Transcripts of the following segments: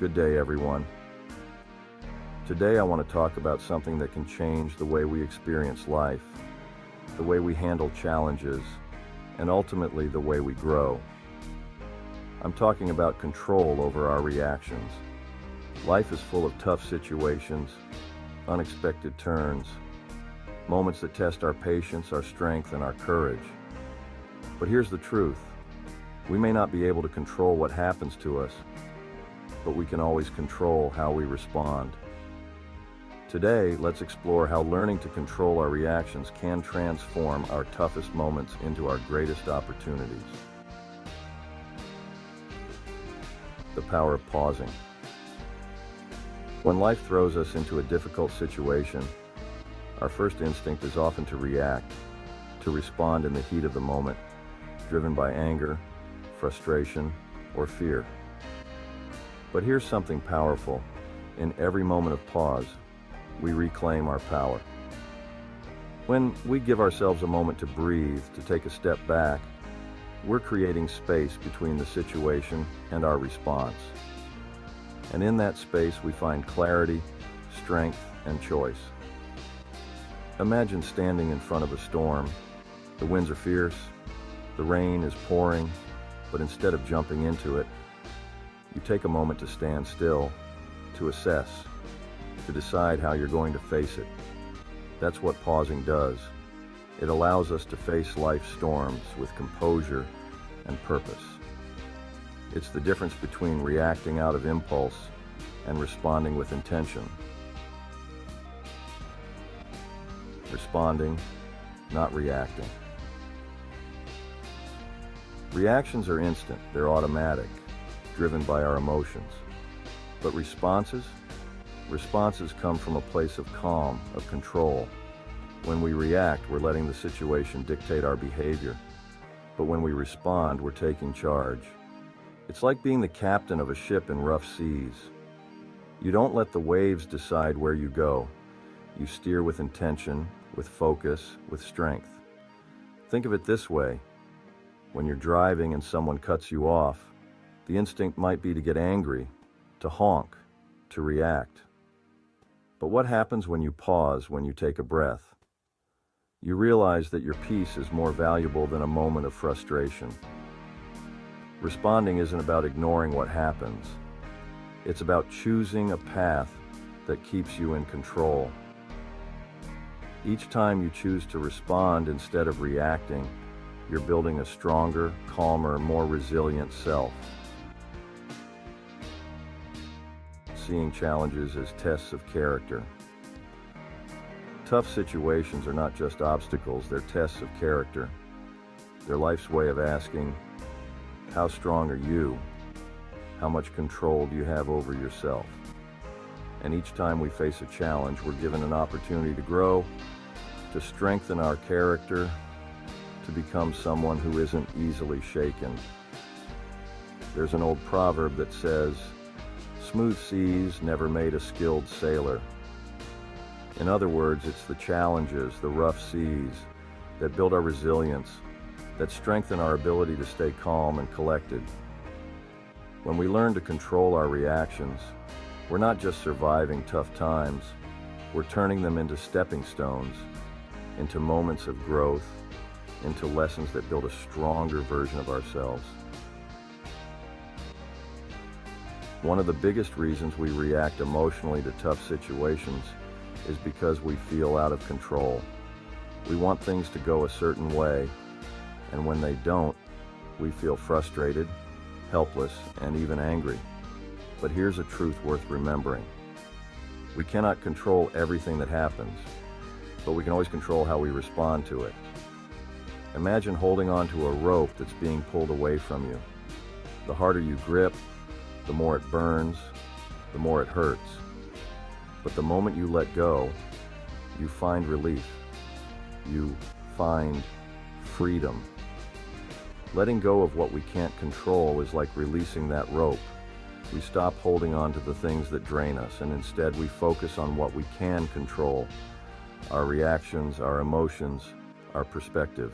Good day, everyone. Today I want to talk about something that can change the way we experience life, the way we handle challenges, and ultimately the way we grow. I'm talking about control over our reactions. Life is full of tough situations, unexpected turns, moments that test our patience, our strength, and our courage. But here's the truth. We may not be able to control what happens to us, but we can always control how we respond. Today, let's explore how learning to control our reactions can transform our toughest moments into our greatest opportunities. The power of pausing. When life throws us into a difficult situation, our first instinct is often to react, to respond in the heat of the moment, driven by anger, frustration, or fear. But here's something powerful. In every moment of pause, we reclaim our power. When we give ourselves a moment to breathe, to take a step back, we're creating space between the situation and our response. And in that space, we find clarity, strength, and choice. Imagine standing in front of a storm. The winds are fierce, the rain is pouring, but instead of jumping into it, you take a moment to stand still, to assess, to decide how you're going to face it. That's what pausing does. It allows us to face life's storms with composure and purpose. It's the difference between reacting out of impulse and responding with intention. Responding, not reacting. Reactions are instant, they're automatic, driven by our emotions. But responses come from a place of calm, of control. When we react, we're letting the situation dictate our behavior. But when we respond, we're taking charge. It's like being the captain of a ship in rough seas. You don't let the waves decide where you go. You steer with intention, with focus, with strength. Think of it this way. When you're driving and someone cuts you off, the instinct might be to get angry, to honk, to react. But what happens when you pause, when you take a breath? You realize that your peace is more valuable than a moment of frustration. Responding isn't about ignoring what happens. It's about choosing a path that keeps you in control. Each time you choose to respond instead of reacting, you're building a stronger, calmer, more resilient self. Seeing challenges as tests of character. Tough situations are not just obstacles, they're tests of character. They're life's way of asking, how strong are you? How much control do you have over yourself? And each time we face a challenge, we're given an opportunity to grow, to strengthen our character, to become someone who isn't easily shaken. There's an old proverb that says, "Smooth seas never made a skilled sailor." In other words, it's the challenges, the rough seas, that build our resilience, that strengthen our ability to stay calm and collected. When we learn to control our reactions, we're not just surviving tough times, we're turning them into stepping stones, into moments of growth, into lessons that build a stronger version of ourselves. One of the biggest reasons we react emotionally to tough situations is because we feel out of control. We want things to go a certain way, and when they don't, we feel frustrated, helpless, and even angry. But here's a truth worth remembering. We cannot control everything that happens, but we can always control how we respond to it. Imagine holding onto a rope that's being pulled away from you. The harder you grip, the more it burns, the more it hurts. But the moment you let go, you find relief. You find freedom. Letting go of what we can't control is like releasing that rope. We stop holding on to the things that drain us, and instead we focus on what we can control: our reactions, our emotions, our perspective.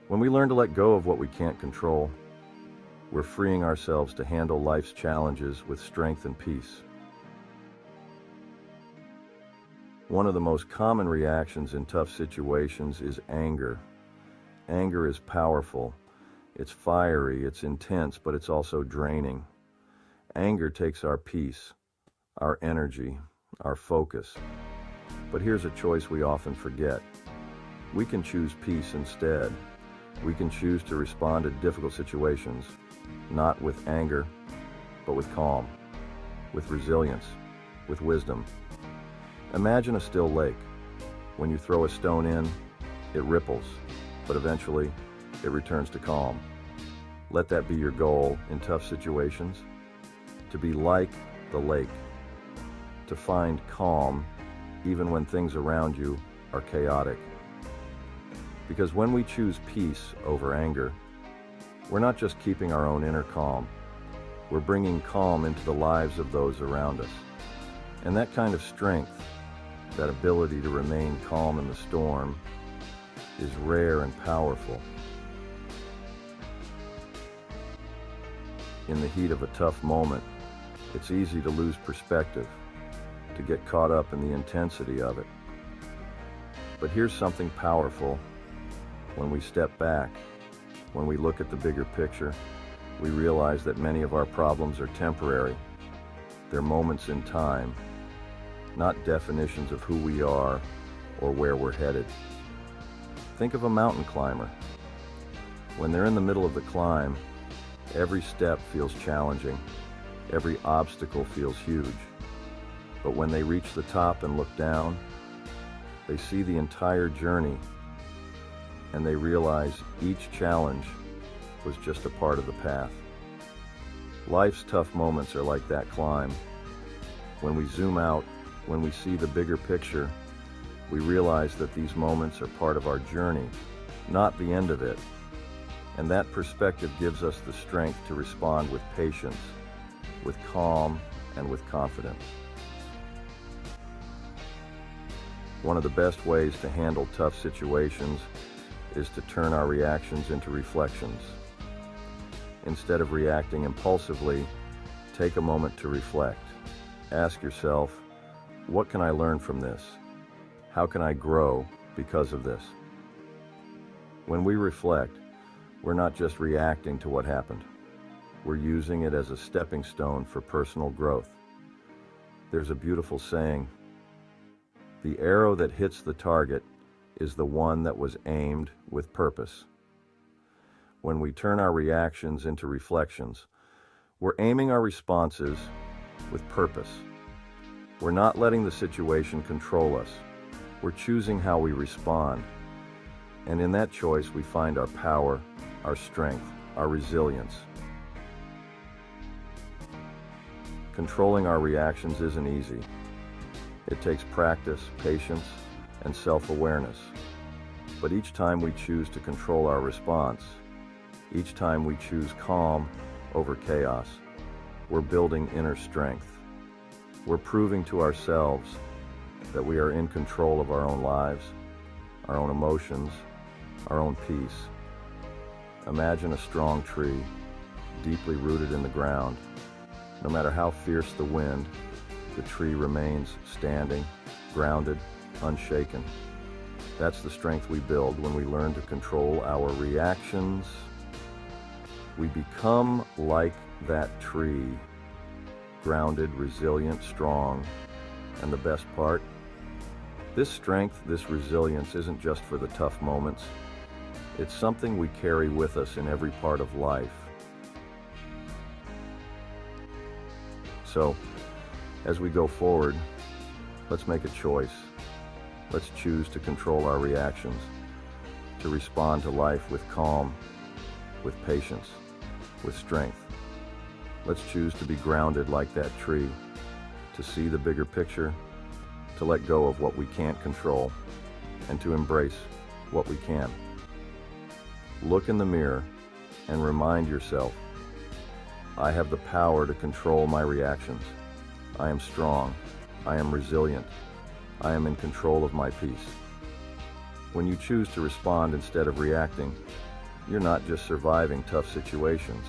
When we learn to let go of what we can't control, We're freeing ourselves to handle life's challenges with strength and peace. One of the most common reactions in tough situations is anger. Anger is powerful. It's fiery, it's intense, but it's also draining. Anger takes our peace, our energy, our focus. But here's a choice we often forget. We can choose peace instead. We can choose to respond to difficult situations, not with anger, but with calm, with resilience, with wisdom. Imagine a still lake. When you throw a stone in, it ripples, but eventually it returns to calm. Let that be your goal in tough situations, to be like the lake, to find calm even when things around you are chaotic. Because when we choose peace over anger, we're not just keeping our own inner calm, we're bringing calm into the lives of those around us. And that kind of strength, that ability to remain calm in the storm, is rare and powerful. In the heat of a tough moment, it's easy to lose perspective, to get caught up in the intensity of it. But here's something powerful. When we step back, when we look at the bigger picture, we realize that many of our problems are temporary. They're moments in time, not definitions of who we are or where we're headed. Think of a mountain climber. When they're in the middle of the climb, every step feels challenging. Every obstacle feels huge. But when they reach the top and look down, they see the entire journey, and they realize each challenge was just a part of the path. Life's tough moments are like that climb. When we zoom out, when we see the bigger picture, we realize that these moments are part of our journey, not the end of it. And that perspective gives us the strength to respond with patience, with calm, and with confidence. One of the best ways to handle tough situations is to turn our reactions into reflections. Instead of reacting impulsively, take a moment to reflect. Ask yourself, what can I learn from this? How can I grow because of this? When we reflect, we're not just reacting to what happened. We're using it as a stepping stone for personal growth. There's a beautiful saying, the arrow that hits the target is the one that was aimed with purpose. When we turn our reactions into reflections, we're aiming our responses with purpose. We're not letting the situation control us. We're choosing how we respond. And in that choice, we find our power, our strength, our resilience. Controlling our reactions isn't easy. It takes practice, patience, and self-awareness. But each time we choose to control our response, each time we choose calm over chaos, we're building inner strength. We're proving to ourselves that we are in control of our own lives, our own emotions, our own peace. Imagine a strong tree, deeply rooted in the ground. No matter how fierce the wind, the tree remains standing, grounded, unshaken. That's the strength we build when we learn to control our reactions. We become like that tree, grounded, resilient, strong. And the best part, this strength, this resilience isn't just for the tough moments. It's something we carry with us in every part of life. So, as we go forward, let's make a choice. Let's choose to control our reactions, to respond to life with calm, with patience, with strength. Let's choose to be grounded like that tree, to see the bigger picture, to let go of what we can't control, and to embrace what we can. Look in the mirror and remind yourself, I have the power to control my reactions. I am strong. I am resilient. I am in control of my peace. When you choose to respond instead of reacting, you're not just surviving tough situations.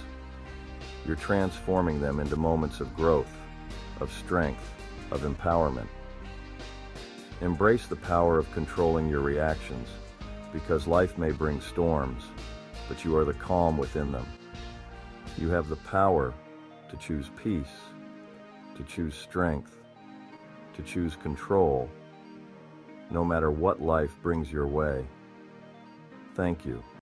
You're transforming them into moments of growth, of strength, of empowerment. Embrace the power of controlling your reactions, because life may bring storms, but you are the calm within them. You have the power to choose peace, to choose strength, to choose control, no matter what life brings your way. Thank you.